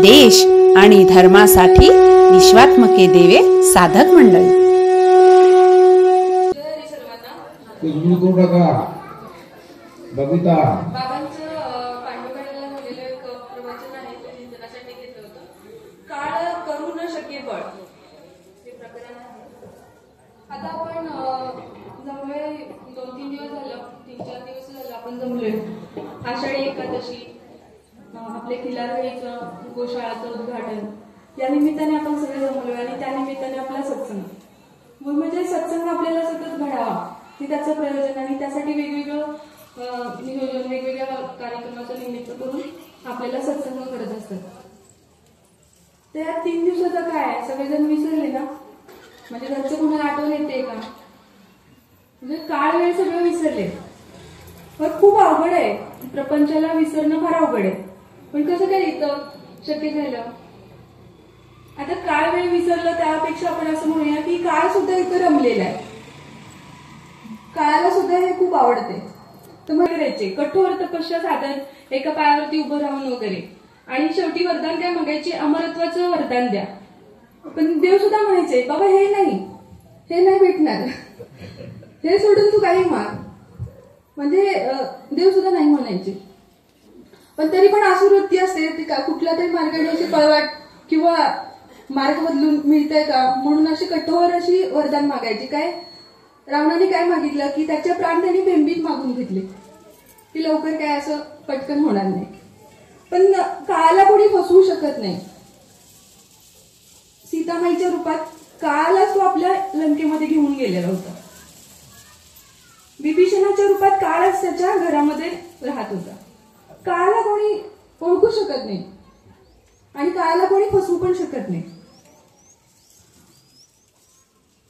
देश आणि धर्मासाठी विश्वात्मके देवे साधक मंडळ। बबिता काळ करू न शके बळ हे प्रकरण आहे। आता आपण जमलोय 2-3 दिवस झालं, 3-4 दिवस झालं आपण जमलोय। आषाढी एकादशी, आपले खिलारवाडीचं गोशाळाचं उद्घाटन, या निमित्ताने आपण सगळे जमलोय आणि त्या निमित्ताने आपला सत्संग, म्हणजे सत्संग आपल्याला सतत घडावा हे त्याचं प्रयोजन आणि त्यासाठी वेगवेगळं नियोजन, वेगवेगळ्या कार्यक्रमाचं निमित्त करून आपल्याला सत्संग करत असतात। तर या 3 दिवसाचं काय सगळेजण विसरले ना? म्हणजे घरचं कुणाला आठवण येते का? म्हणजे काळ वेळ सगळं विसरले। पण खूप अवघड आहे, प्रपंचाला विसरणं फार अवघड आहे। पण कसं काय इथं शक्य झालं? आता काळ वेळ विसरलं त्यापेक्षा आपण असं म्हणूया की काळ सुद्धा इथं रमलेला आहे, काळाला सुद्धा हे खूप आवडते। तर मग करायचे कठोर तपस्या साधन एका पायावरती उभं राहून वगैरे, आणि शेवटी वरदान काय मागायचे? अमरत्वाचं वरदान द्या। पण देव सुद्धा म्हणायचे बाबा हे नाही भेटणार, हे सोडून तू काही माग। म्हणजे देव सुद्धा नाही म्हणायचे। पण तरी पण आसुरवृत्ती असते ती कुठल्या तरी मार्गाने अशी पळवाट किंवा मार्ग बदलून मिळतंय का म्हणून अशी कठोर अशी वरदान मागायची। काय रावणाने काय मागितलं की त्याच्या प्राण त्यांनी बेंबीत मागून घेतले की लवकर काय असं पटकन होणार नाही। पण काळाला कोणी फसवू शकत नाही। सीतामाईच्या रूपात काळालाच तो आपल्या लंकेमध्ये घेऊन गेलेला होता। विभीषणाच्या रूपात काळच त्याच्या घरामध्ये राहत होता। काळाला कोणी ओळखू शकत नाही आणि काळाला कोणी फसवू पण शकत नाही।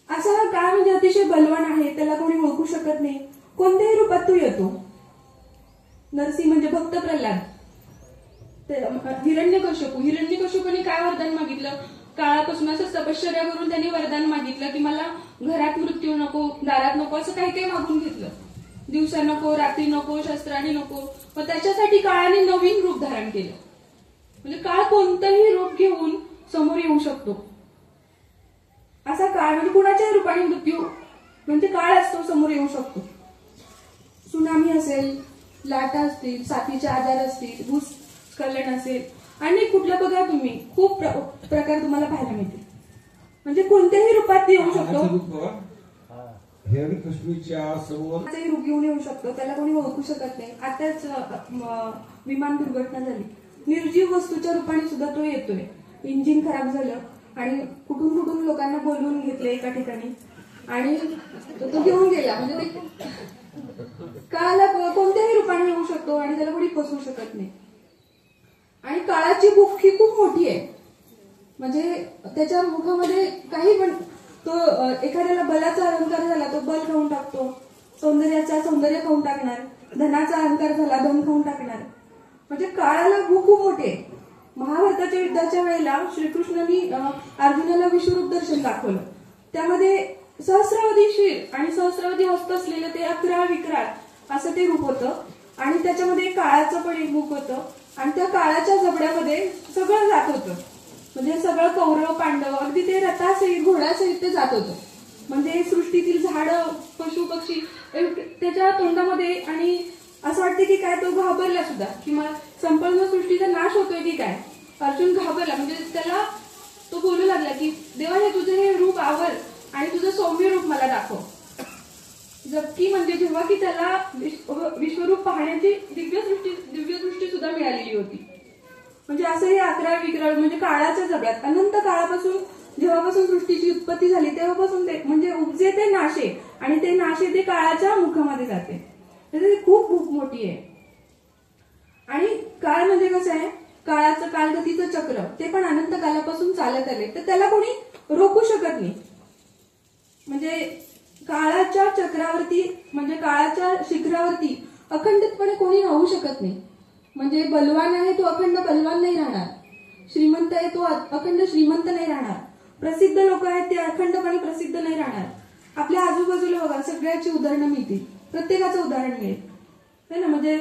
असा हा काळ म्हणजे अतिशय बलवान आहे, त्याला कोणी ओळखू शकत नाही। कोणत्याही रूपात तो येतो। नरसिंह म्हणजे भक्त प्रल्हाद, हिरण्यकश्यपूने काय वरदान मागितलं? काळापासून असं तपश्चर्या करून त्यांनी वरदान मागितलं की मला घरात मृत्यू नको, दारात नको, असं काही काही मागून घेतलं। दिवसा नको, रात्री नको, शस्त्राणी नको। पण त्याच्यासाठी काळाने नवीन रूप धारण केलं। म्हणजे काळ कोणतंही रूप घेऊन समोर येऊ शकतो। असा काळ म्हणजे कुणाच्याही रूपाने मृत्यू म्हणजे काळ असतो समोर येऊ शकतो। सुनामी असेल, लाटा असतील, साथीचे आजार असतील, भूस्खलन असेल, आणि कुठलं बघा तुम्ही खूप प्रकार तुम्हाला पाहायला मिळतील। म्हणजे कोणत्याही रूपात येऊ शकतो, रूप घेऊन येऊ शकतो, त्याला कोणी ओळखू शकत नाही। आताच विमान दुर्घटना झाली, निर्जीव वस्तूच्या रूपाने सुद्धा तो येतोय। इंजिन खराब झालं आणि कुठून कुठून लोकांना बोलवून घेतले एका ठिकाणी आणि तो घेऊन गेला। म्हणजे ते काळाला कोणत्याही रूपाने येऊ शकतो आणि त्याला कोणी फसवू शकत नाही। आणि काळाची भूक ही खूप मोठी आहे। म्हणजे त्याच्या मुखामध्ये काही पण, तो एखाद्याला बलाचा अहंकार झाला तो बल खाऊन टाकतो, सौंदर्याचा सौंदर्य खाऊन टाकणार, धनाचा अहंकार झाला धन खाऊन टाकणार। म्हणजे काळाला भूक खूप मोठी आहे। महाभारताच्या युद्धाच्या वेळेला श्रीकृष्णांनी अर्जुनाला विश्वरूप दर्शन दाखवलं, त्यामध्ये सहस्रावधी शिर आणि सहस्रावधी हस्त असलेलं ते 11 विक्राळ असं ते रूप होतं आणि त्याच्यामध्ये काळाचं पण एक रूप होतं आणि त्या काळाच्या जबड्यामध्ये सगळं जात होतं। म्हणजे सगळं कौरव पांडव अगदी ते रथासहित घोड्यासहित ते जात होतं। म्हणजे सृष्टीतील झाडं, पशु पक्षी त्याच्या तोंडामध्ये, आणि असं वाटतं की काय तो घाबरला सुद्धा की संपूर्ण सृष्टीचा नाश होतोय की काय। अर्जुन घाबरला, म्हणजे त्याला तो बोलू लागला की देवा हे तुझं हे रूप आवर आणि तुझं सौम्य रूप मला दाखव। जबकी म्हणजे जेव्हा की त्याला विश्वरूप पाहण्याची दिव्यदृष्टी सुद्धा मिळालेली होती। म्हणजे असं हे 11 विक्राळ म्हणजे काळाच्या जबड्यात अनंत काळापासून जेव्हापासून सृष्टीची उत्पत्ती झाली तेव्हापासून ते म्हणजे उपजे ते नाशे आणि ते नाशे ते काळाच्या मुखामध्ये जाते। म्हणजे खूप खूप मोठी आहे। आणि काळ म्हणजे कसं आहे, काळाचं कालगतीचं चक्र ते पण अनंत कालापासून चालत आले, तर त्याला कोणी रोखू शकत नाही। म्हणजे काळाच्या चक्रावरती म्हणजे काळाच्या शिखरावरती अखंडितपणे कोणी राहू शकत नाही। म्हणजे बलवान आहे तो अखंड बलवान नाही राहणार, श्रीमंत आहे तो अखंड श्रीमंत नाही राहणार, प्रसिद्ध लोक आहेत ते अखंडपणे प्रसिद्ध नाही राहणार। आपल्या आजूबाजूला बघा सगळ्याची उदाहरणं मिळतील, प्रत्येकाचं उदाहरण मिळेल है ना। म्हणजे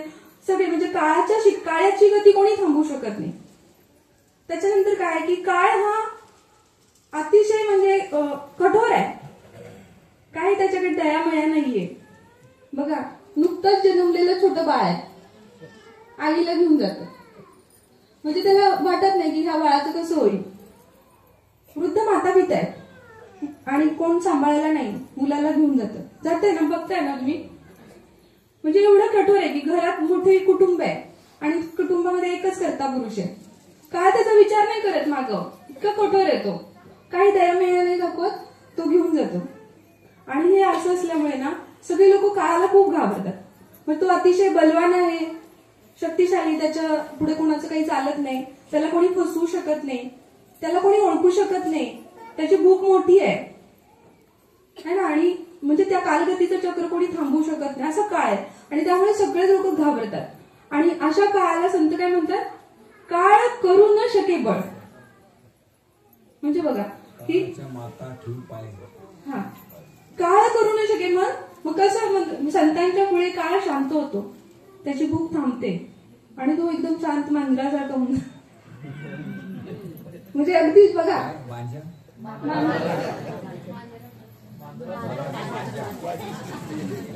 सगळे म्हणजे काळाची गती कोणी थांबवू शकत नाही। त्याच्यानंतर काय की काळ हा अतिशय म्हणजे कठोर आहे. काही त्याच्याकडे दयामया नाहीये. बघा, नुकतंच जन्मलेलं छोटं बाळ आहे, आईला घेऊन जातं. म्हणजे त्याला वाटत नाही की ह्या बाळाचं कसं होईल. वृद्ध माता पिता आहेत आणि कोण सांभाळायला नाही, मुलाला घेऊन जाते ना, बघताय ना तुम्ही. म्हणजे एवढं कठोर आहे की घरात मोठे कुटुंब आहे आणि कुटुंबामध्ये एकच कर्ता पुरुष आहे. काय त्याचा विचार नाही करत मागं, इतका कठोर आहे तो. काही दयामया नाही दाखवत, तो घेऊन जातो. आणि हे असं असल्यामुळे ना सगळे लोक काळाला खूप घाबरतात. मग तो अतिशय बलवान आहे, शक्तिशाली, त्याच्या पुढे कोणाचं काही चालत नाही, त्याला कोणी फसवू शकत नाही, त्याला कोणी ओळखू शकत नाही, त्याची भूक मोठी आहे ना. आणि म्हणजे त्या कालगतीचं चक्र कोणी थांबवू शकत नाही, असा काळ आहे. आणि त्यामुळे सगळे लोक घाबरतात. आणि अशा काळाला संत काय म्हणतात, काळ करू न शके बळ. म्हणजे बघा की हा काळ करू न शके, मग कसं संतांच्या पुढे काळ शांत होतो, त्याची भूक थांबते आणि तो एकदम शांत मांजरासारखा होऊन. म्हणजे अगदीच बघा,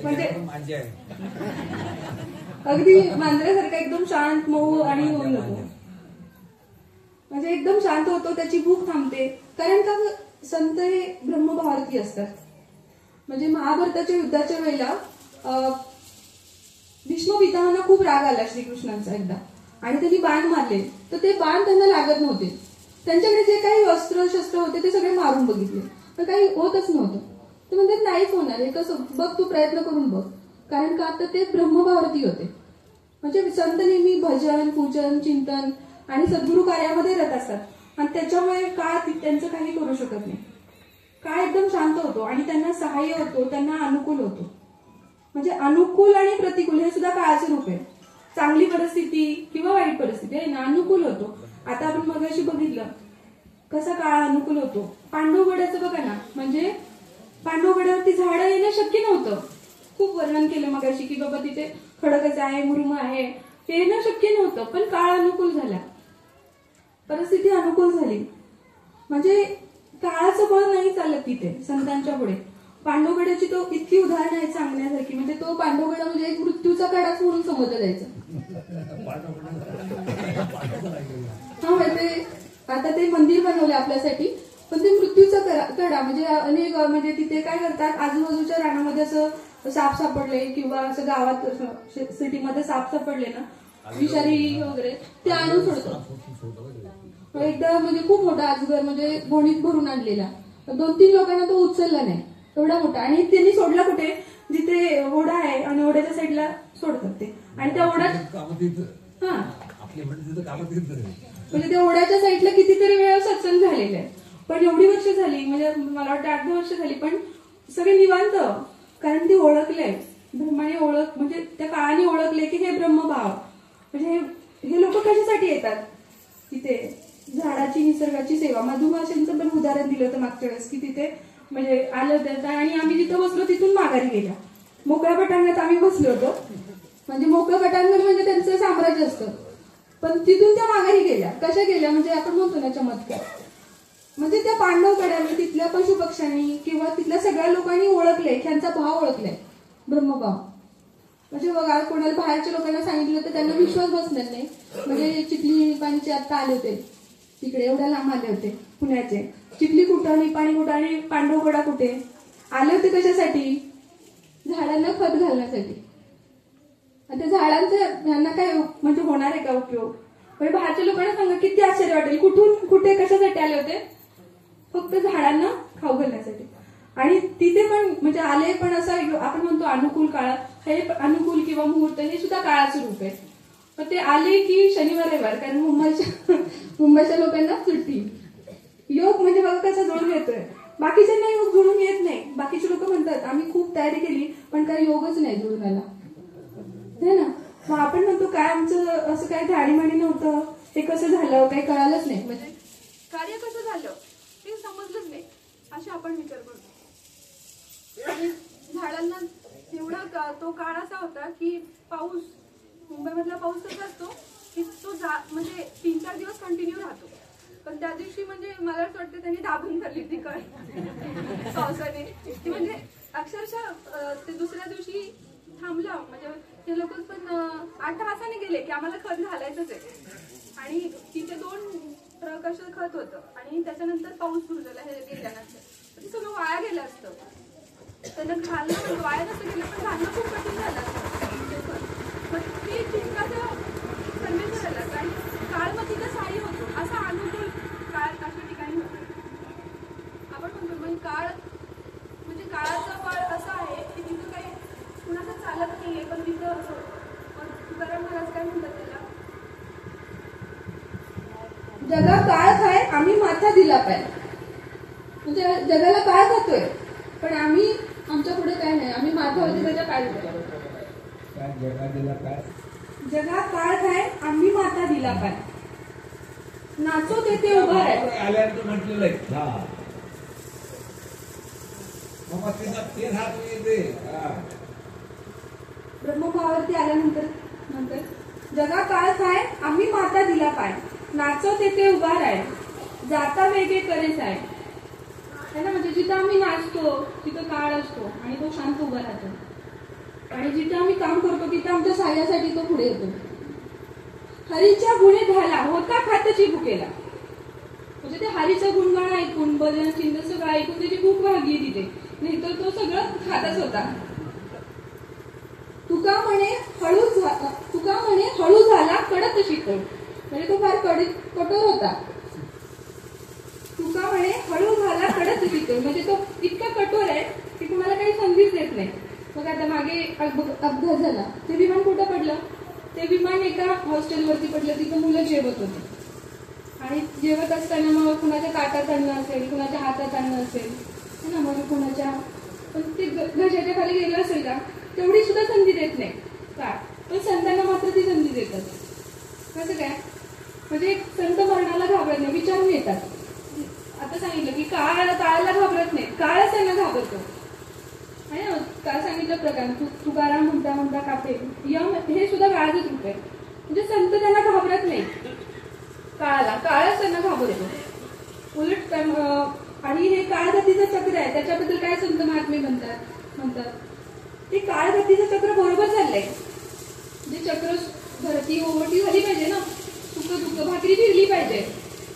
म्हणजे अगदी मांजरासारखा एकदम शांत मऊ आणि होऊन जातो. म्हणजे एकदम शांत होतो, त्याची भूक थांबते. कारण का संत हे ब्रह्मभारती असतात. म्हणजे महाभारताच्या युद्धाच्या वेळेला भीष्म पितामहांना खूप राग आला श्रीकृष्णांचा एकदा, आणि त्यांनी बाण मारले, तर ते बाण त्यांना लागत नव्हते. त्यांच्याकडे जे काही अस्त्र शस्त्र होते ते सगळे मारून बघितले, तर काही होतच नव्हतं. ते म्हणतात नाहीच होणार, हे कसं, बघ तू प्रयत्न करून बघ. कारण का आता ते ब्रह्मभारती होते. म्हणजे संत नेहमी भजन, पूजन, चिंतन आणि सद्गुरु कार्यामध्ये रत असतात. आणि त्याच्यामुळे काळ त्यांचं काही करू शकत नाही. काळ एकदम शांत होतो आणि त्यांना सहाय्य होतो, त्यांना अनुकूल होतो. म्हणजे अनुकूल आणि प्रतिकूल हे सुद्धा काळाचे रूप आहे. चांगली परिस्थिती किंवा वाईट परिस्थिती आहे ना, अनुकूल होतो. आता आपण मगाशी बघितलं कसा काळ अनुकूल होतो. पांडवगडाचं बघा ना, म्हणजे पांडवगडावरती झाडं येणं शक्य नव्हतं. खूप वर्णन केलं मगाशी की बाबा तिथे खडकच आहे, मुरुम आहे, ते येणं शक्य नव्हतं. पण काळ अनुकूल झाला, परिस्थिती अनुकूल झाली. म्हणजे काळाचं बळ नाही चालत तिथे संतांच्या पुढे. पांडवगडाची तो इतकी उदाहरणं आहेत सांगण्यासारखी. म्हणजे तो पांडवगड म्हणजे एक मृत्यूचा कडाच म्हणून समजलं जायचं. हा, म्हणजे आता ते मंदिर बनवले आपल्यासाठी, पण ते मृत्यूचा कडा. म्हणजे अनेक म्हणजे तिथे काय करतात, आजूबाजूच्या रानामध्ये असं साप सापडले किंवा असं गावात सिटीमध्ये साप सापडले ना, विषारी वगैरे, ते आणून सोडतात. एकदा म्हणजे खूप मोठा अजगर म्हणजे गोणीत भरून आणलेला, 2-3 लोकांना तो उचलला नाही, एवढा मोठा. आणि त्यांनी सोडला कुठे, जिथे ओढा आहे आणि ओढ्याच्या साईडला सोडतात ते. आणि त्या ओढ्यात हा म्हणजे त्या ओढ्याच्या साईडला कितीतरी वेळा सत्संग झालेला आहे. पण एवढी वर्ष झाली, म्हणजे मला वाटतं 8-9 वर्ष झाली, पण सगळे निवांत. कारण ते ओळखले, ब्रह्माने ओळख, म्हणजे त्या काळाने ओळखले की हे ब्रह्मभाव. म्हणजे हे लोक कशासाठी येतात तिथे, झाडाची, निसर्गाची सेवा. मधुमाशांचं पण उदाहरण दिलं होतं मागच्या वेळेस की तिथे म्हणजे आलं होतं आणि आम्ही जिथं बसलो तिथून माघारी गेल्या. मोकळ्या पटांगणात आम्ही बसलो होतो. म्हणजे मोकळं पटांगण म्हणजे त्यांचं साम्राज्य असतं, पण तिथून त्या माघारी गेल्या. कशा गेल्या म्हणजे आपण म्हणतो ना चमत्कार. म्हणजे त्या पांडवकड्यांनी तिथल्या पशुपक्ष्यांनी किंवा तिथल्या सगळ्या लोकांनी ओळखले, त्यांचा भाव ओळखलाय, ब्रह्मभाव. म्हणजे बघा, कोणाला बाहेरच्या लोकांना सांगितलं तर त्यांना विश्वास बसणार नाही. म्हणजे चिखली पाणीचे आता आले होते तिकडे, एवढ्या लांब आले होते पुण्याचे. चिखली कुठं, निपाणी कुठं आणि पांडवगडा कुठे आले होते, कशासाठी, झाडांना खत घालण्यासाठी. त्या झाडांचं ह्यांना काय म्हणजे होणार आहे का उपयोग. म्हणजे बाहेरच्या लोकांना सांगा किती आश्चर्य वाटेल, कुठून कुठे कशासाठी आले होते, फक्त झाडांना खाऊ घालण्यासाठी. आणि तिथे पण म्हणजे आले, पण असं आपण म्हणतो अनुकूल काळ, हे अनुकूल किंवा मुहूर्त हे सुद्धा काळाचं रूप आहे. पण ते आले की शनिवार रविवार, कारण मुंबईच्या लोकांना सुट्टी. योग म्हणजे बघा कसा जुळून येतोय, बाकीच्यांना योग जुळून येत नाही. बाकीचे लोक म्हणतात आम्ही खूप तयारी केली पण काही योगच नाही जुळून आला, है ना. मग आपण म्हणतो काय आमचं असं काय धाडीमाडी नव्हतं, ते कसं झालं काही कळालंच नाही, म्हणजे कार्य कसं झालं ते समजलंच नाही, असे आपण विचार करतो. झाडांना एवढा तो काळ असा होता की पाऊस, मुंबईमधला पाऊस कसा असतो की तो म्हणजे 3-4 दिवस कंटिन्यू राहतो. त्या दिवशी म्हणजे मला असं वाटतं त्यांनी दाबून धरली ती कळ पावसाने ती म्हणजे अक्षरशः ते दुसऱ्या दिवशी थांबलं म्हणजे ते लोक पण 8 तासाने गेले की आम्हाला खत घालायचंच आहे आणि तिथे 2 ट्रक असं खत होतं आणि त्याच्यानंतर पाऊस सुरू झाला हे गेल्यानंतर ते सगळं वाया गेलं असतं त्यांना घालणं वाया नसतं गेलं पण घालणं खूप कठीण झालं असतं मग ते चिंताचं सर्वे करायला आणि काळमतीचं सहाय्य होतो असा अनुकूल काळ अशा ठिकाणी होतो आपण म्हणतो म्हणजे काळ म्हणजे काळाचा काळ असा आहे की तिथं काही कुणाचं चालत नाहीये पण तिथं असं होतं तुकाराम महाराज काय म्हणतात त्याला जगा काळ खाय आम्ही माथा दिला पाय म्हणजे जगाला काळ खातोय पण आम्ही आमच्या पुढे काय नाही आम्ही माथावरती त्याच्या काळ जगा काळ खाय आम्ही माथा दिला पाय नाचो ते उभा आहे आल्यानंतर म्हटलेलं आहे ब्रह्मभावावरती आल्यानंतर जगा काळ खाय आम्ही माता दिला पाय नाचो ते उभा राय जाता वेगळे करेच आहे है ना म्हणजे जिथं आम्ही नाचतो तिथं काळ असतो आणि तो शांत उभा राहतो आणि जिथं आम्ही काम करतो तिथं आमच्या सहाय्यासाठी तो पुढे येतो हरीच्या गुणे झाला होता खातची भुकेला म्हणजे ते हरीचं गुणगाण ऐकून भजन चिंत सगळं ऐकून त्याची भूक भागली तिथे नाहीतर तो सगळं खातच होता तुका म्हणे हळू झाला कडक शिकव म्हणजे तो फार कठोर होता तुका म्हणे हळू झाला कडक शिकव म्हणजे तो इतका कठोर आहे की तुम्हाला काही संधीच देत नाही मग आता मागे अपघात झाला ते विमान कुठं पडलं ते विमान एका हॉस्टेलवरती पडलं तिथं मुलं जेवत होते आणि जेवत असताना मग कुणाच्या ताटात आणलं असेल कुणाच्या हातात आणलं असेल है ना मग कुणाच्या पण ते घशाच्या खाली गेलं असेल का तेवढी सुद्धा संधी देत नाही का पण संतांना मात्र ती संधी देतात कसं काय म्हणजे एक संत मरणाला घाबरत नाही विचारून येतात आता सांगितलं की काळाला घाबरत नाही काळच त्यांना घाबरतो आहे ना काय सांगितलं प्रकार तुकाराम म्हणता कापे यम हे सुद्धा काळाचंच रूप आहे म्हणजे संत त्यांना घाबरत नाही काळच त्यांना घाबरतो उलट आणि हे काळगतीचं चक्र आहे त्याच्याबद्दल काय संत महात्मे म्हणतात ते काळगतीचं चक्र बरोबर चाललंय म्हणजे चक्र भरती ओवटी झाली पाहिजे ना सुख दुःख भाकरी फिरली पाहिजे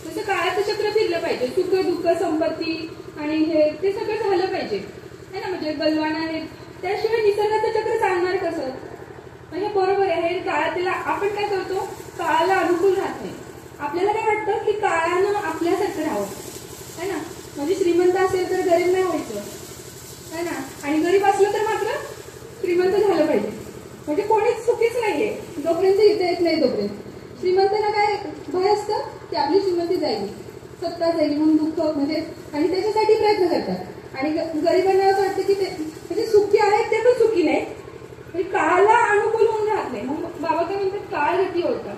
तसं काळाचं चक्र फिरलं पाहिजे सुख दुःख संपत्ती आणि हे ते सगळं झालं पाहिजे है ना म्हणजे बलवान आहेत त्याशिवाय निसर्गाचं चक्र चालणार कसं म्हणजे बरोबर आहे हे काळाला आपण काय करतो काळाला अनुकूल राहत नाही आपल्याला काय वाटतं की काळानं आपल्यासारखं राहावं है ना म्हणजे श्रीमंत असेल तर गरीब नाही व्हायचं है ना आणि गरीब असलं तर मात्र श्रीमंत झालं पाहिजे म्हणजे कोणीच चुकीच नाहीये जोपर्यंत इथे येत नाही तोपर्यंत श्रीमंतांना काय भय असतं की आपली श्रीमंती जाईल सत्ता जाईल म्हणून दुःख म्हणजे आणि त्याच्यासाठी प्रयत्न करतात आणि गरिबांना असं वाटतं की ते म्हणजे सुखी आहेत ते पण सुखी नाही म्हणजे काळाला अनुकूल होऊन राहत नाही मग बाबा काय म्हणतात काळ गती ओळखा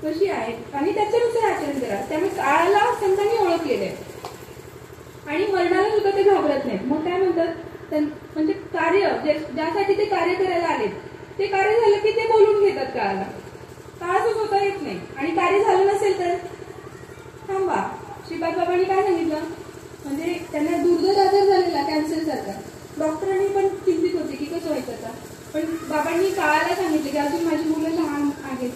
कशी आहे आणि त्याच्यानुसार आचरण करा त्यामुळे काळाला संतांनी ओळखलेलं आहे आणि मरणाला सुद्धा ते घाबरत नाहीत मग काय म्हणतात म्हणजे कार्य ज्यासाठी ते कार्य करायला आले ते कार्य झालं की ते बोलून घेतात काळाला काळाच होता येत नाही आणि कार्य झालं नसेल तर थांबा श्रीपाद बाबांनी काय सांगितलं म्हणजे त्यांना दुर्धर आजार झालेला कॅन्सर सारखा डॉक्टरांनी पण चिंतित होते की कसं व्हायचं आता पण बाबांनी काळाला सांगितले की अजून माझी मुलं लहान आहेत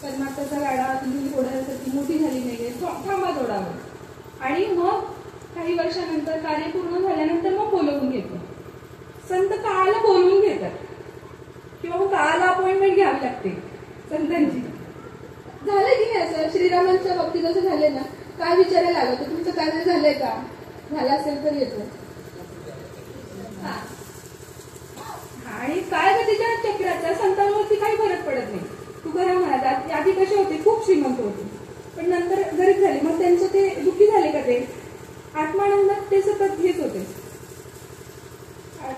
परमात्माचा गाडा अजून थोड्यासाठी मोठी झाली नाहीये थांबा थोडावर आणि मग काही वर्षानंतर कार्य पूर्ण झाल्यानंतर मग बोलवून घेतो संत काळाला बोलवून घेतात किंवा मग काळाला अपॉइंटमेंट घ्यावी लागते संतांची झालंय की नाही असं श्रीरामांच्या बाबतीत असं झालंय ना काय विचारायला लागतं तुमचं कार्य झालंय का झालं असेल तर येतो आणि काळगतीच्या चक्राचा संतांवरती काही फरक पडत नाही तुकाराम महाराज आधी कसे होते खूप श्रीमंत होते पण नंतर गरीब झाले मग त्यांचं ते दुःखी झाले का ते आत्मानंदात ते सतत हेच होते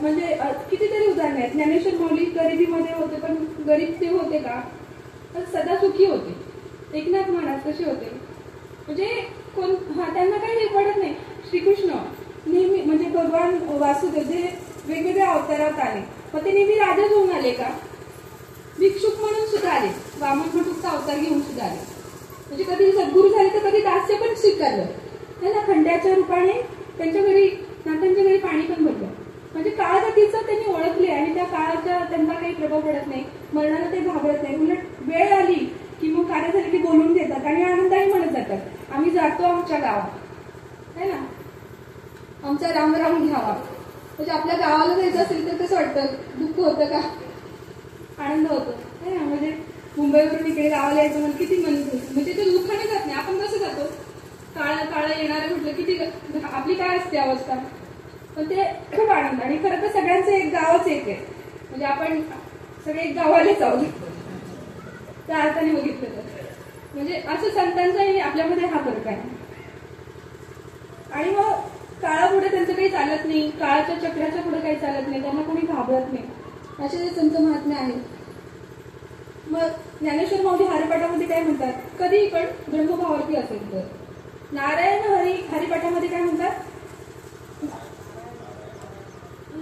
म्हणजे कितीतरी उदाहरण आहेत ज्ञानेश्वर माऊली गरिबीमध्ये होते पण गरीब ते होते का तर सदा सुखी होते एकनाथ महाराज कसे होते म्हणजे त्यांना काही हे पडत नाही श्रीकृष्ण नेहमी म्हणजे भगवान वासुदेव जे वेगवेगळ्या अवतारात आले मग ते नेहमी राजाच होऊन आले का भिक्षुक म्हणून सुद्धा आले वामन भटूकचा अवतार घेऊन सुद्धा आले म्हणजे कधी सद्गुरू झाले तर कधी दास हास्य पण स्वीकारलं है ना. खंड्याच्या रूपाने त्यांच्या घरी नाथांच्या घरी पाणी पण भरलं. म्हणजे काळगतीचं त्यांनी ओळखले आणि त्या काळाचा त्यांना काही प्रभाव पडत नाही, मरणाला ते घाबरत नाही. उलट वेळ आली की मग कार्य झाले की बोलून घेतात आणि आनंदाने म्हणत जातात, आम्ही जातो आमच्या गावात है ना, आमचा राम राम घ्यावा. म्हणजे आपल्या गावाला जायचं असेल तर कसं वाटतं, दुःख होतं का, आनंद होतो है ना. म्हणजे मुंबईवरून इकडे गावाला यायचं म्हणजे किती मन, म्हणजे ते दुःखाने जात नाही. आपण कसं जातो, काळ काळ येणारं म्हटलं किती आपली काय असते अवस्था, पण ते खूप आनंद. आणि खरं तर सगळ्यांचं एक गावच एक आहे, म्हणजे आपण सगळे एक गावालेच आहोत त्या अर्थाने बघितलं तर. म्हणजे असं संतांचाही आपल्यामध्ये हा फरक आहे. आणि मग काळापुढे त्यांचं काही चालत नाही, काळाच्या चक्राच्या पुढे काही चालत नाही, त्यांना कोणी घाबरत नाही, असे जे संत महात्मे आहेत. मग ज्ञानेश्वर माऊली हरिपाठामध्ये काय म्हणतात, कधी पण ब्रह्मभावार्थी असेल तर. नारायण हरिपाठामध्ये काय म्हणतात,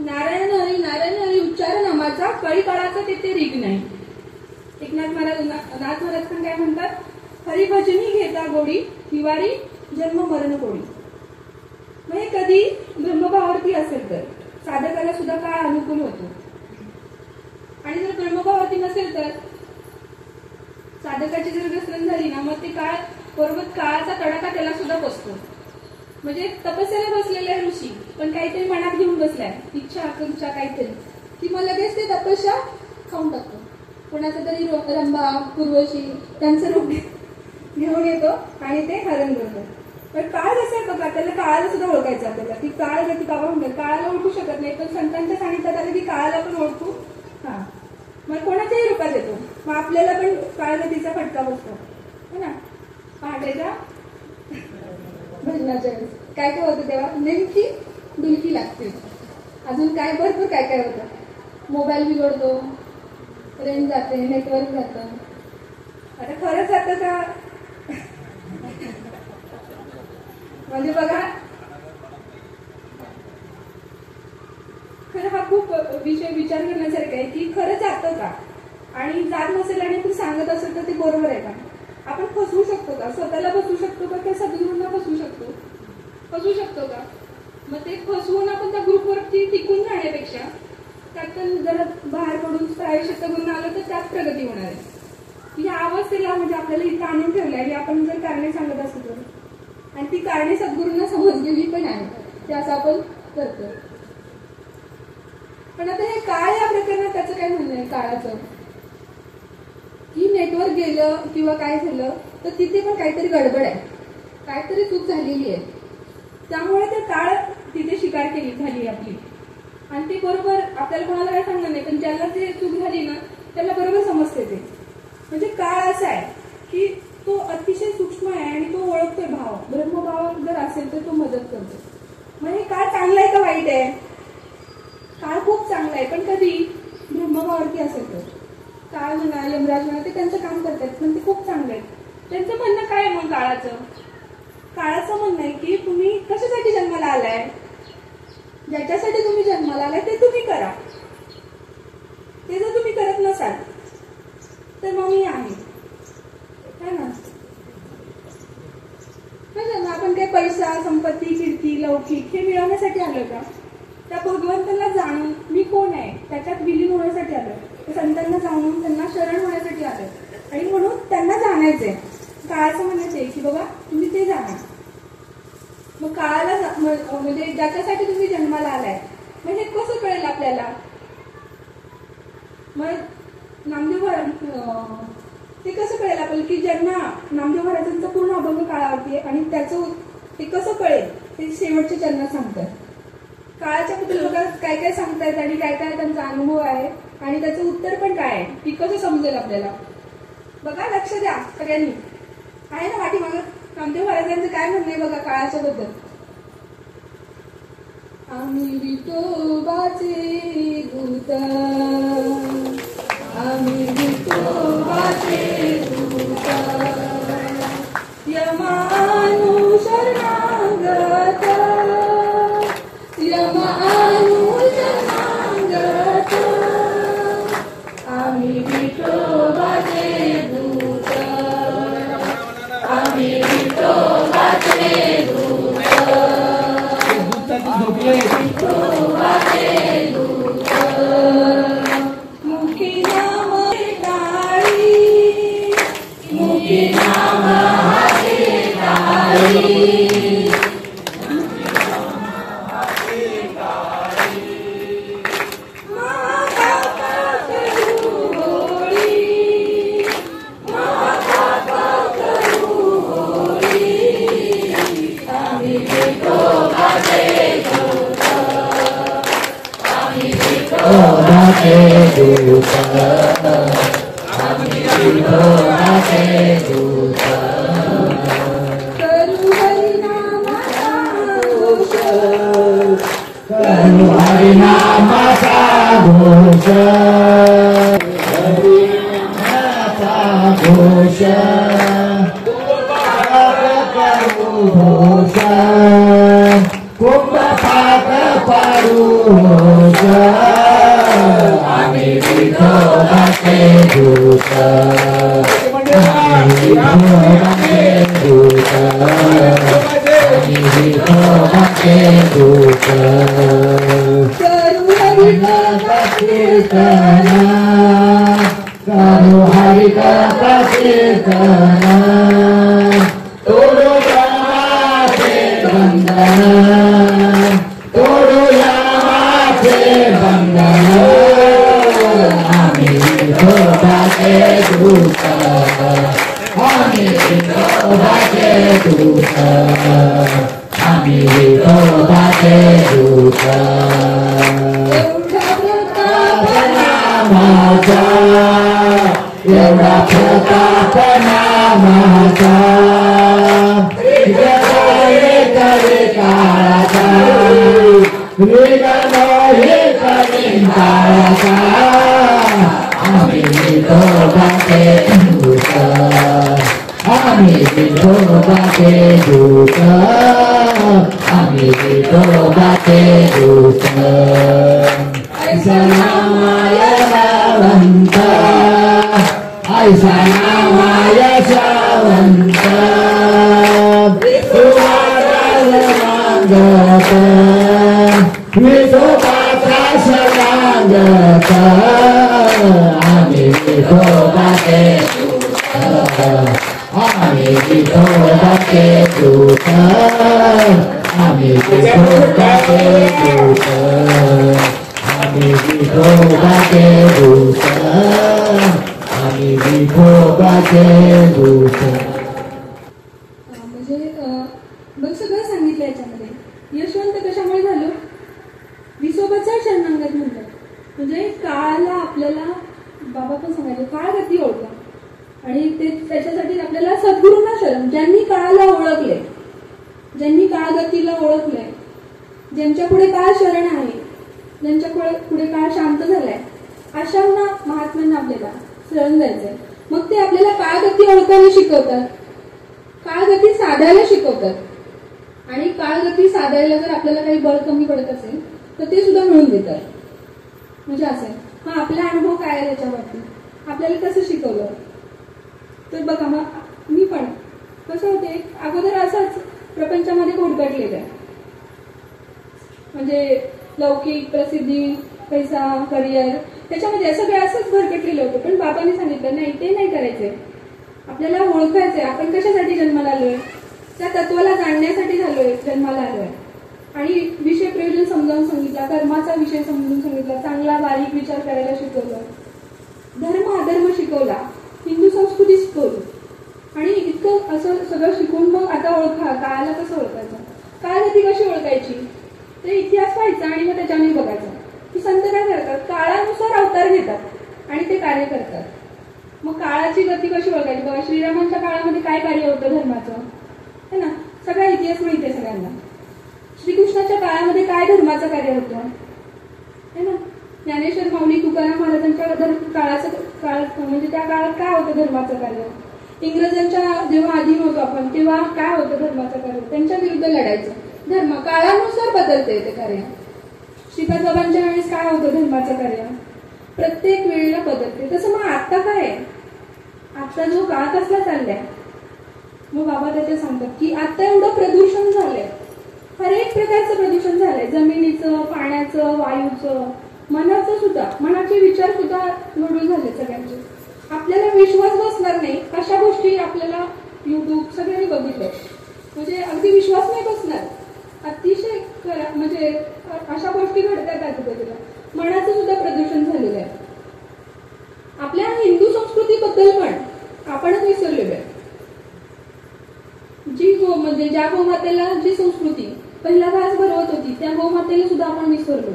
नारायण हरी उच्चार नामाचा कळी काळाचा तेथे रीग नाही. एकनाथ महाराज पण काय म्हणतात, हरिभजनी घेता गोडी निवारी जन्म मरण कोडी. म्हणजे कधी ब्रह्मभावार्थी असेल तर साधकाला सुद्धा काळ अनुकूल होतो. आणि जर ब्रह्मभावार्थी नसेल तर साधकाची जर घसरण झाली ना, मग ते काळ बरोबर काळाचा तडाखा त्याला सुद्धा बसतो. म्हणजे तपस्याला बसलेला ऋषी पण काहीतरी मनात घेऊन बसलाय, इच्छा आकांक्षा काहीतरी, की मग लगेच ते तपस्या खाऊन टाकतो. कोणाचा तरी रंभा पूर्वशी त्यांचं रूप घेऊन येतो आणि ते हरण करतो. पण काळ कसं आहे बघा, त्याला काळाला सुद्धा ओळखायचं आपल्याला, की काळ गती कावा म्हणतात. काळाला ओळखू शकत नाही, पण संतांच्या सांगितल्यात आलं की काळाला पण ओळखू. हा, मग कोणाच्याही रूपात येतो. मग आपल्याला पण काळगतीचा फटका बसतो है ना. पहाटेच्या भजनाच्या वेळेस काय काय होतं, तेव्हा नेमकी डुलकी लागते. अजून काय भरपूर काय काय होतं, मोबाईल बिघडतो, रेंज जाते, नेटवर्क जातं. आता खरंच जातं का, म्हणजे बघा खरं हा खूप विषय विचार करण्यासारखा आहे की खरं जातं का, आणि जात नसेल आणि तू सांगत असेल तर ते बरोबर आहे का. आपण फसवू शकतो का, स्वतःला फसवू शकतो का, त्या सद्गुरूंना फसवू शकतो का. मग ते फसवून आपण त्या ग्रुपवरती टिकून राहण्यापेक्षा त्यातून जर बाहेर पडून प्रायश्चित्त करून आलं तर त्यात प्रगती होणार आहे. या अवस्थेला म्हणजे आपल्याला इथं आणून ठेवलं आहे, आपण जर कारणे सांगत असतो तर, आणि ती कारणे सद्गुरूंना समजलेली पण आहे, ते असं आपण करतो. पण आता हे काय या प्रकरणात त्याचं काय म्हणणं आहे काळाचं, की नेटवर्क गेलं किंवा काय झालं तर तिथे पण काहीतरी गडबड आहे, काहीतरी चूक झालेली आहे, त्यामुळे ते काळ तिथे शिकार झाली आपली. आणि ते बरोबर आपल्याला कोणाला काय सांगणार नाही, पण ज्याला ते चूक झाली ना त्याला बरोबर समजते ते. म्हणजे काळ असा आहे की तो अतिशय सूक्ष्म आहे आणि तो ओळखतोय भाव. ब्रह्मभाव जर असेल तर तो मदत करतो. म्हणजे काळ चांगला आहे का वाईट आहे, काळ खूप चांगला आहे, पण कधी ब्रह्मभावावरती असेल तर. काळ म्हणा यमराज म्हणा ते त्यांचं काम करतात, पण ते खूप चांगले आहेत. त्यांचं म्हणणं काय आहे मग काळाचं म्हणणं आहे की तुम्ही कशासाठी जन्माला आलाय, ज्याच्यासाठी तुम्ही जन्माला आलाय ते तुम्ही करा. ते जर तुम्ही करत नसाल तर मग मी आहे ना. आपण काही पैसा संपत्ती कीर्ती लौकिक हे मिळवण्यासाठी आलो का, त्या भगवंताला जाणून मी कोण आहे त्याच्यात विलीन होण्यासाठी आलोय, संतांना जाणून त्यांना शरण होण्यासाठी आलोय. आणि म्हणून त्यांना जाणायचंय. काळाचं म्हणायचंय की बाबा तुम्ही ते जाणा. मग काळाला म्हणजे ज्याच्यासाठी तुम्ही जन्माला आलाय मग हे कसं कळेल आपल्याला. मग नामदेव ते कसं कळेल आपल्याला की ज्यांना नामदेव महाराजांचा पूर्ण अभंग काळावरती आहे आणि त्याचं ते कसं कळेल ते शेवटच्या चरणात सांगतात. काळाच्या बद्दल बघा काय काय सांगतायत आणि काय काय त्यांचा अनुभव आहे आणि त्याचं उत्तर पण काय आहे की कसं समजेल आपल्याला. बघा लक्ष द्या सगळ्यांनी, आहे ना पाठीमागं नामदेव महाराजांचं काय म्हणणं आहे बघा काळाच्या बद्दल. आम्ही विठोबाचे दूत, आम्ही विठोबाचे दूत, यमानु शरणागत, यमानु शरणागत, आम्ही विठोबाचे दूत, आम्ही विठोबा विठोबाचे दूत आम्ही विठोबाचे दूत करू हरिनामाचा घोष करू हरिनामाचा घोष हरिनामाचा घोष करू घोष कुंभपात पाडू घोष आम्ही विठोबाचे दूत आम्ही विठोबाचे दूत आम्ही विठोबाचे दूत करू हरिनामाचा कीर्तन करू हरिकथा कीर्तन तोडू ब्रह्माचे बंधन तोडू यमाचे बंधन आम्ही विठोबाचे दूत आम्ही विठोबाचे दूत आम्ही विठोबाचे दूत नामाचा एवढा प्रताप नामाचा कवी काळाचा हे कवी काळाचा आम्ही विठोबाचे दूत आम्ही विठोबाचे दूत आम्ही विठोबाचे दूत ऐसा नामाय सावंत ऐसा नामाय सावंत मागत विठोबाचा सर्वांगत आम्ही विठोबाचे दूत आम्ही विठोबाचे दूत आम्ही विठोबाचे दूत आम्ही विठोबाचे दूत आम्ही विठोबाचे दूत म्हणजे बघ सगळं सांगितलं याच्यामध्ये. यशवंत कशामुळे झालं? विसोबाचा शरणागत म्हणतात. म्हणजे काळाला आपल्याला बाबा पण सांगायचे काळ गती ओळखा आणि ते त्याच्यासाठी आपल्याला सद्गुरूंना शरण ज्यांनी काळाला ओळखले ज्यांनी काळगतीला ओळखलंय ज्यांच्या पुढे काळ शरण आहे ज्यांच्या पुढे काळ शांत झालाय अशांना महात्म्यांना आपल्याला शरण जायचंय. मग ते आपल्याला काळगती ओळखायला शिकवतात काळगती साधायला शिकवतात आणि काळगती साधायला जर आपल्याला काही बळ कमी पडत असेल तर ते सुद्धा मिळून देतात. म्हणजे असं आहे. हा आपला अनुभव काय आहे त्याच्या बाबतीत आपल्याला कसं शिकवलं तर बघा मग मी पण कसं होते अगोदर असंच प्रपंचामध्ये कोडकटलेलं आहे. म्हणजे लौकिक प्रसिद्धी पैसा करिअर त्याच्यामध्ये सगळे असंच भरकटलेलं होतं. पण बाबांनी सांगितलं नाही ते नाही करायचंय आपल्याला ओळखायचंय आपण कशासाठी जन्माला आलोय त्या तत्वाला जाणण्यासाठी झालोय जन्माला आलोय आणि विषय प्रयोजन समजावून सांगितला कर्माचा विषय समजून सांगितला चांगला बारीक विचार करायला शिकवलं धर्म अधर्म शिकवला हिंदू संस्कृती शिकवली आणि इतकं असं सगळं शिकवून मग आता ओळखा काळाला कसं ओळखायचं काळगती कशी ओळखायची ते इतिहास व्हायचा आणि मग त्याच्याने बघायचं की संत काय करतात काळानुसार अवतार घेतात आणि ते कार्य करतात. मग काळाची गती कशी ओळखायची बघा श्रीरामांच्या काळामध्ये काय कार्य होतं धर्माचं है ना सगळा इतिहास माहिती आहे सगळ्यांना. श्रीकृष्णाच्या काळामध्ये काय धर्माचं कार्य होतं है ना ज्ञानेश्वर माऊली तुकाराम महाराजांच्या काळाचं काळ म्हणजे त्या काळात काय होतं धर्माचं कार्य इंग्रजांच्या जेव्हा अधीन होतो आपण तेव्हा काय होतं धर्माचं कार्य त्यांच्या विरुद्ध लढायचं धर्म काळानुसार बदलते ते कार्य. श्रीपाद बाबांच्या वेळेस काय होतं धर्माचं कार्य प्रत्येक वेळेला बदलते. तसं मग आता काय आहे आता जो काळ कसला चाललाय मग बाबा त्याचे सांगतात की आता एवढं प्रदूषण झालंय हर एक प्रकारचं प्रदूषण झालंय जमिनीचं पाण्याचं वायूचं मनाचं सुद्धा मनाचे विचार सुद्धा निवडून झाले सगळ्यांचे. आपल्याला विश्वास बसणार नाही अशा गोष्टी आपल्याला युट्यूब सगळ्यांनी बघितलं म्हणजे अगदी विश्वास नाही बसणार अतिशय म्हणजे अशा गोष्टी घडतात आजूबाजूला मनाचं सुद्धा प्रदूषण झालेलं आहे. आपल्या हिंदू संस्कृतीबद्दल पण आपणच विसरलेलो आहे. जी म्हणजे ज्या गोमातेला जी संस्कृती पहिला घास भरवत होती त्या गोमातेला सुद्धा आपण विसरलो.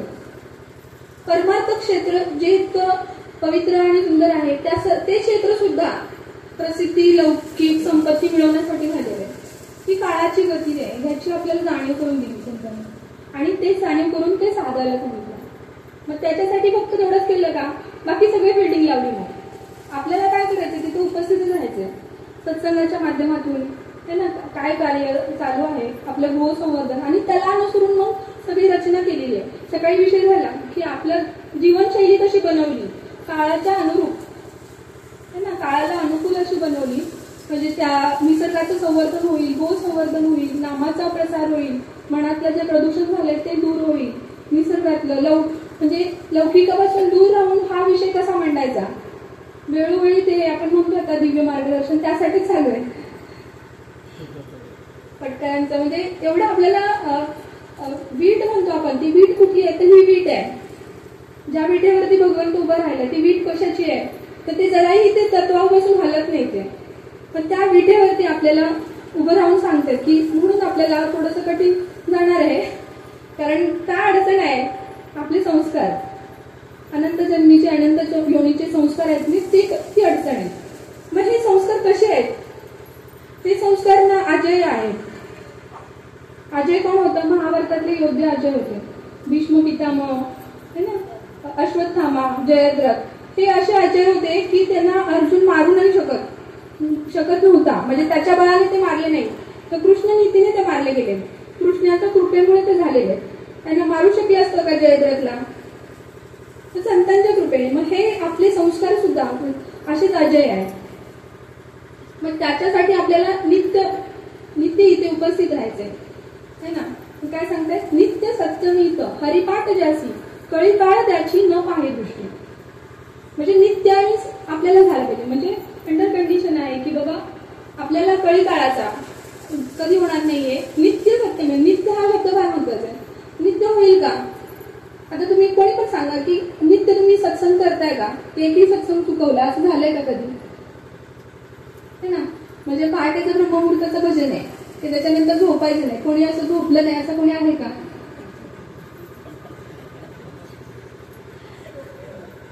परमार्थ क्षेत्र जे इतकं पवित्र आणि सुंदर आहे ते क्षेत्र सुद्धा प्रसिद्धी, लौकिक संपत्ती मिळवण्यासाठी झालेलं आहे. ही काळाची गती आहे, ह्याची आपल्याला जाणीव करून दिली संतांनी, आणि ते जाणीव करून ते साधायला सांगितलं. मग त्याच्यासाठी फक्त तेवढंच केलं का? बाकी सगळे फिल्डिंग लावली. मग आपल्याला काय करायचं? तिथे उपस्थित राहायचं, सत्संगाच्या माध्यमातून है ना, काय कार्य चालू आहे आपलं गो संवर्धन, आणि त्याला अनुसरून मग सगळी रचना केलेली आहे. सकाळी विषय झाला की आपलं जीवनशैली कशी बनवली, काळाच्या अनुरूप है ना, काळाला अनुकूल अशी बनवली, म्हणजे त्या निसर्गाचं संवर्धन होईल, गो संवर्धन होईल, नामाचा प्रसार होईल, मनातलं जे प्रदूषण झालंय ते दूर होईल, निसर्गातलं म्हणजे लौकिकापासून दूर राहून हा विषय कसा मांडायचा. वेळोवेळी ते आपण म्हणतो आता दिव्य मार्गदर्शन त्यासाठीच चालू आहे पटकऱ्यांचं. म्हणजे एवढं आपल्याला वीट म्हणतो आपण, ती वीट कुठली आहे? तर ही वीट आहे, ज्या विटेवरती भगवंत उभं राहिलं. ती वीट कशाची आहे? तर ते जराही ते तत्वापासून हलत नाही ते, पण त्या विटेवरती आपल्याला उभं राहून सांगतात की म्हणून आपल्याला थोडंसं कठीण जाणार आहे, कारण काय अडचण आहे? आपले संस्कार, अनंत जन्मीचे अनंत योनीचे संस्कार आहेत ना, ती अडचण आहे. मग हे संस्कार कसे आहेत? ते संस्कार ना अजय आहेत. अजय कोण होतं? महाभारतातले योद्धे अजय होते. भीष्म पितामह है ना, अश्वत्थामा, जयद्रथ, हे असे अजय होते की त्यांना अर्जुन मारू नाही शकत नव्हता, म्हणजे त्याच्या बळाने ते मारले नाही, तर कृष्ण नीतीने ते मारले गेले. कृष्णाच्या कृपेमुळे ते झालेले. त्यांना मारू शकले असतं का जयद्रथला? तर संतांच्या कृपेने. मग हे आपले संस्कार सुद्धा असेच अजय आहेत. मग त्याच्यासाठी आपल्याला नित्य इथे उपस्थित राहायचंय है ना. काय सांगतायत? नित्य सत्यमित हरिपाठ ज्यासी कळी काळ त्याची न पाहे दृष्टी. म्हणजे नित्य आपल्याला झालं पाहिजे. म्हणजे अंडर कंडिशन आहे की बाबा आपल्याला कळी काळाचा कधी होणार नाहीये. नित्य सत्यमे, नित्य हा शब्द फार महत्वाचा आहे. नित्य होईल का? आता तुम्ही कोणी पण सांगा की नित्य तुम्ही सत्संग करताय का? एकही सत्संग चुकवला असं झालंय का कधी? है ना. म्हणजे पहाटेचं ब्रह्ममुहूर्ताचं भजन आहे ते त्याच्यानंतर झोपायचं नाही. कोणी असं झोपलं नाही असं कोणी आहे का?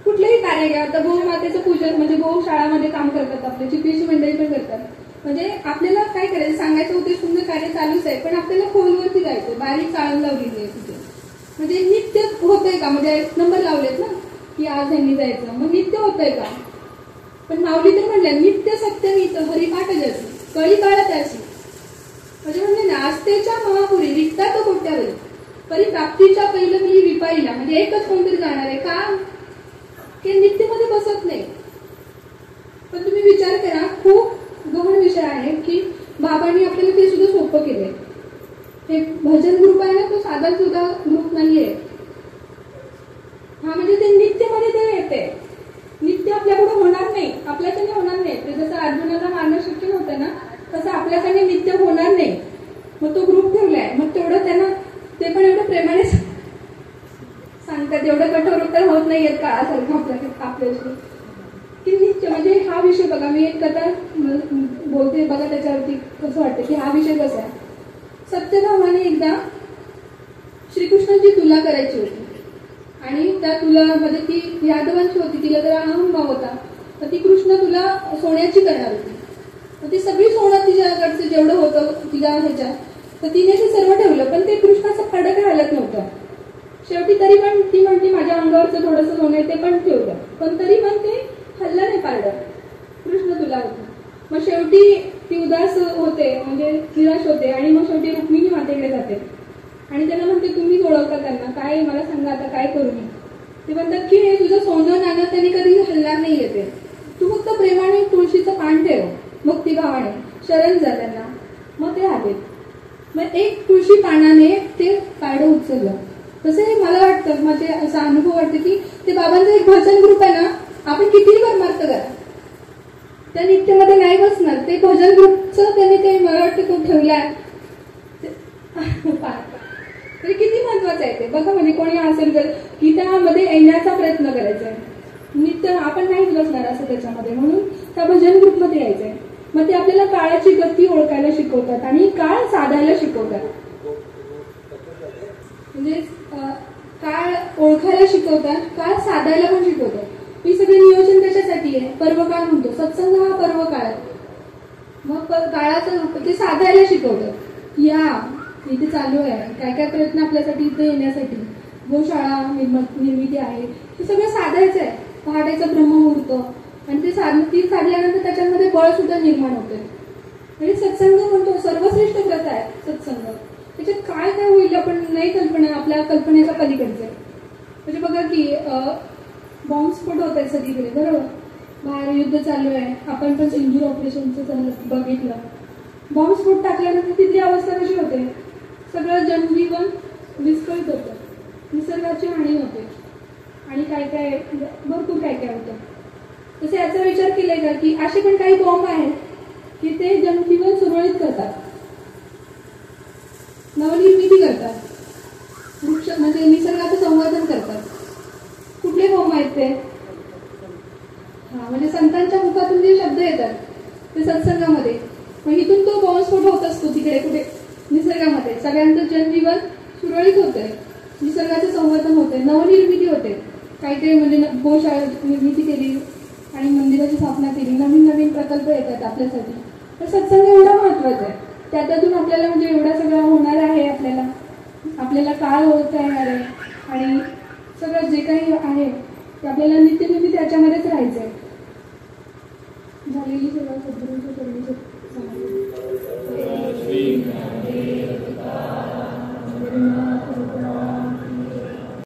कुठलंही कार्य घ्या. आता गोमातेचं पूजन, म्हणजे गोशाळामध्ये काम करतात आपले चिपळीची मंडळी पण करतात. म्हणजे आपल्याला काय करायचं? सांगायचं उद्देश तुमचं कार्य चालूच आहे, पण आपल्याला खोलवरती जायचं. बारीक चाळण लावलेली आहे तिथे. म्हणजे नित्य होतंय का? म्हणजे नंबर लावलेत ना की आज ह्यांनी जायचं, मग नित्य होतंय का? पण माऊली तर म्हणलं नित्य सत्यमित हरिपाठ ज्यासी कळी काळ त्याची. म्हणजे म्हणले ना, आस्थेच्या महापुरी रिक्ता तो कोट्यावरी परिप्राप्तीच्या पहिलं मी विपाईला. म्हणजे एकच कोणतरी जाणार आहे का? की नित्यमध्ये बसत नाही. पण तुम्ही विचार करा, खूप गहन विषय आहे की बाबांनी आपल्याला ते सुद्धा सोपं केलंय. हे भजन ग्रुप आहे ना, तो साधा सुद्धा ग्रुप नाहीये हा. म्हणजे ते नित्यमध्ये ते येते. नित्य आपल्याकडे होणार नाही, आपल्याकडे होणार नाही. ते जसं अर्जुनाला मारणं शक्य नव्हतं ना, तसं आपल्याकडे नित्य होणार नाही. मग तो ग्रुप ठेवलाय. मग तेवढं त्यांना ते पण एवढं प्रेमाने सांगतात. एवढं कठोर उत्तर होत नाहीयेत काळासारखं आपल्याशी की नित्य. म्हणजे हा विषय बघा, मी एक कथा बोलते बघा, त्याच्यावरती कसं वाटतं की हा विषय कसा आहे. सत्यभामाने एकदा श्रीकृष्णांची तुला करायची होती, आणि त्या तुलामध्ये ती यादवांची होती. तिला जरा अहंभाव होता, तर ती कृष्ण तुला सोन्याची करणार होती. तर ती सगळी सोनं तिच्याकडचं जेवढं होतं तिला ह्याच्या, तर तिने ते सर्व ठेवलं, पण ते कृष्णाचं फडक हलत नव्हतं. शेवटी तरी पण ती म्हणती माझ्या अंगावरचं थोडंसं सोनं ते पण ठेवलं, पण तरी पण ते हल्लं नाही पारडं. कृष्ण तुला होतं. मग शेवटी ती उदास होते, म्हणजे निराश होते, आणि मग शेवटी रुक्मिणी मातेकडे जाते आणि त्यांना म्हणते तुम्हीच ओळखता त्यांना, काय मला सांगा आता काय करू मी. ते म्हणतात की हे तुझं सोनं नाणं त्यांनी कधी हलणार नाही येते, तू फक्त प्रेमाने तुळशीचं पान ठेव, भक्तिभावाने शरण जा त्यांना. मग ते आले. मग एक तुळशी पानाने ते पारडं उचललं. तसं हे मला वाटतं, माझे असा अनुभव वाटतं की ते बाबांचं एक भजन ग्रुप आहे ना, आपण कितीही परमार्थ करा त्या नित्यमध्ये नाही बसणार. ते भजन ग्रुपचं त्यांनी ते मला वाटतं तो ठेवलाय, तरी किती महत्वाचं आहे ते बघा. म्हणजे कोणी असेल तर की त्यामध्ये येण्याचा प्रयत्न करायचा आहे. नित्य आपण नाहीच बसणार असं त्याच्यामध्ये, म्हणून त्या भजन ग्रुपमध्ये यायचंय. मग ते आपल्याला काळाची गती ओळखायला शिकवतात आणि काळ साधायला शिकवतात. म्हणजे काळ ओळखायला शिकवतात, काळ साधायला पण शिकवतात. ही सगळी नियोजन कशासाठी आहे? पर्वकाळ म्हणतो. सत्संग हा पर्वकाळ आहे. मग काळाचं ते साधायला शिकवतात. या इथे चालू आहे, काय काय प्रयत्न आपल्यासाठी इथे येण्यासाठी, गोशाळा निर्मिती आहे, हे सगळं साधायचं आहे. पहाटेचा ब्रह्ममुहूर्त आणि ते साधल्यानंतर त्याच्यामध्ये बळ सुद्धा निर्माण होते. म्हणजे सत्संग म्हणतो सर्वश्रेष्ठ प्रथा आहे सत्संग. त्याच्यात काय काय होईल आपण नाही कल्पना, आपल्या कल्पनेच्या पलीकडचे. म्हणजे बघा की बॉम्बस्फोट होत आहे सगळीकडे, बरोबर. बाहेर युद्ध चालू आहे, आपण पण सिंदूर ऑपरेशनचं बघितलं. बॉम्बस्फोट टाकल्यानंतर तिथली अवस्था कशी होते? सगळं जनजीवन विस्कळीत होतं, निसर्गाची हानी होते आणि काय काय भरपूर काय काय होतं. तसे याचा विचार केलाय का की असे पण काही बॉम्ब आहेत की ते जनजीवन सुरळीत करतात, नवनिर्मिती करतात, वृक्ष म्हणजे निसर्गाचं संवर्धन करतात. कुठले बॉम्ब आहेत ते? म्हणजे संतांच्या मुखातून जे शब्द येतात ते सत्संगामध्ये, मग इथून तो बॉम्बस्फोट होत असतो तिकडे कुठे निसर्गामध्ये. सगळ्यांचं जनजीवन सुरळीत होतंय, निसर्गाचं संवर्धन होतंय, नवनिर्मिती होते. काही म्हणजे गोशाळा निर्मिती केली आणि मंदिराची स्थापना केली, नवीन नवीन प्रकल्प येतात आपल्यासाठी. तर सत्संग एवढा महत्वाचा आहे. त्यातून आपल्याला म्हणजे एवढा सगळं होणार आहे, आपल्याला काळ होत येणार आहे आणि सगळं जे काही आहे ते आपल्याला नित्यनित्य त्याच्यामध्येच राहायचं आहे. झालेली सेवा सद्गुरूंच्या चरणी